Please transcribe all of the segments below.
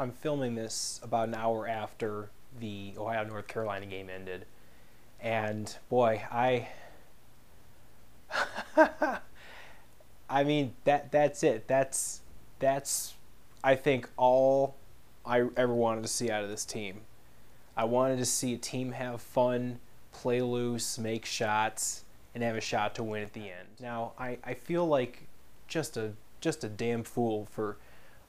I'm filming this about an hour after the Ohio-North Carolina game ended. And boy, I mean, that's it. That's I think all I ever wanted to see out of this team. I wanted to see a team have fun, play loose, make shots, and have a shot to win at the end. Now, I feel like just a damn fool for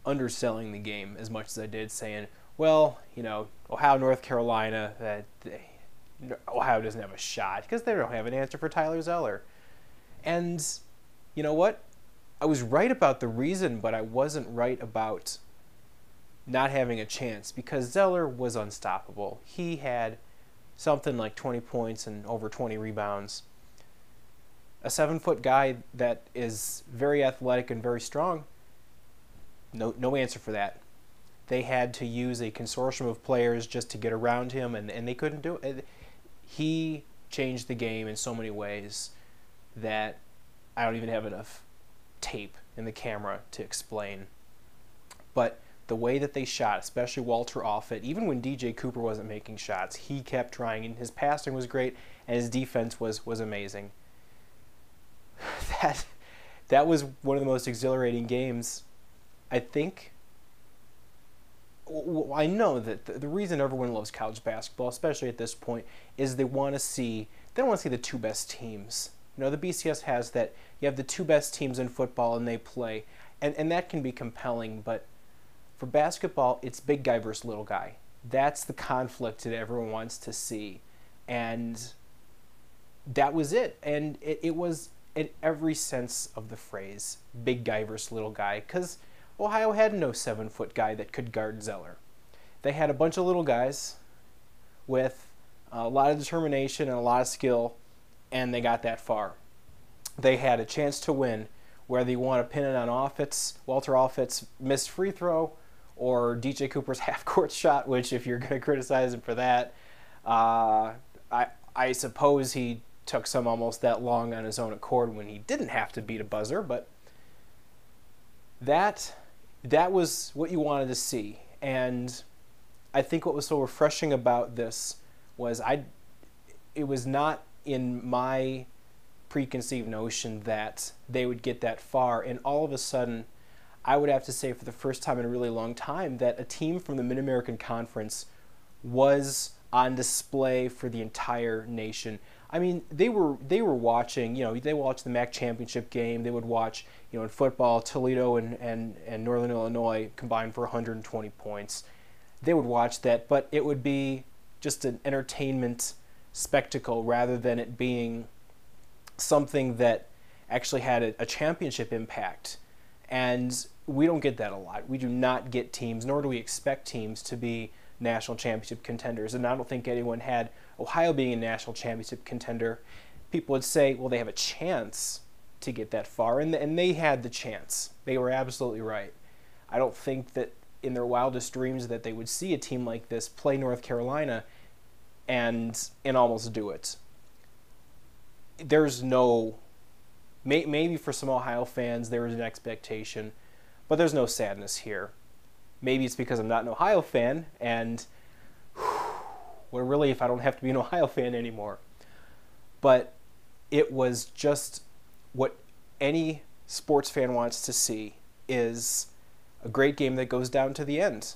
underselling the game as much as I did, saying, well, you know, Ohio, North Carolina, Ohio doesn't have a shot because they don't have an answer for Tyler Zeller. And you know what? I was right about the reason, but I wasn't right about not having a chance, because Zeller was unstoppable. He had something like 20 points and over 20 rebounds. A 7-foot guy that is very athletic and very strong, no answer for that. They had to use a consortium of players just to get around him, and they couldn't do it. He changed the game in so many ways that I don't even have enough tape in the camera to explain. But the way that they shot, especially Walter Offit, even when DJ Cooper wasn't making shots, he kept trying, and his passing was great, and his defense was amazing. That was one of the most exhilarating games, I think. I know that the reason everyone loves college basketball, especially at this point, is they don't want to see the two best teams. You know, the BCS has that. You have the two best teams in football and they play, and that can be compelling, but for basketball, it's big guy versus little guy. That's the conflict that everyone wants to see, and that was it. And it was, in every sense of the phrase, big guy versus little guy, because Ohio had no 7-foot guy that could guard Zeller. They had a bunch of little guys with a lot of determination and a lot of skill, and they got that far. They had a chance to win, whether you want to pin it on Walter Offit's missed free throw, or DJ Cooper's half-court shot, which, if you're going to criticize him for that, I suppose he took some almost that long on his own accord when he didn't have to beat a buzzer, but that was what you wanted to see. And I think what was so refreshing about this was it was not in my preconceived notion that they would get that far, and all of a sudden, I would have to say for the first time in a really long time that a team from the Mid-American Conference was on display for the entire nation. I mean, they were watching, you know, they watched the MAC championship game. They would watch, you know, in football, Toledo and Northern Illinois combined for 120 points. They would watch that, but it would be just an entertainment spectacle rather than it being something that actually had a championship impact. And we don't get that a lot. We do not get teams, nor do we expect teams to be national championship contenders. And I don't think anyone had Ohio being a national championship contender. People would say, well, they have a chance to get that far, and they had the chance. They were absolutely right. I don't think that in their wildest dreams that they would see a team like this play North Carolina and almost do it. There's no... Maybe for some Ohio fans there was an expectation, but there's no sadness here. Maybe it's because I'm not an Ohio fan, and what a relief I don't have to be an Ohio fan anymore. But it was just what any sports fan wants to see, is a great game that goes down to the end.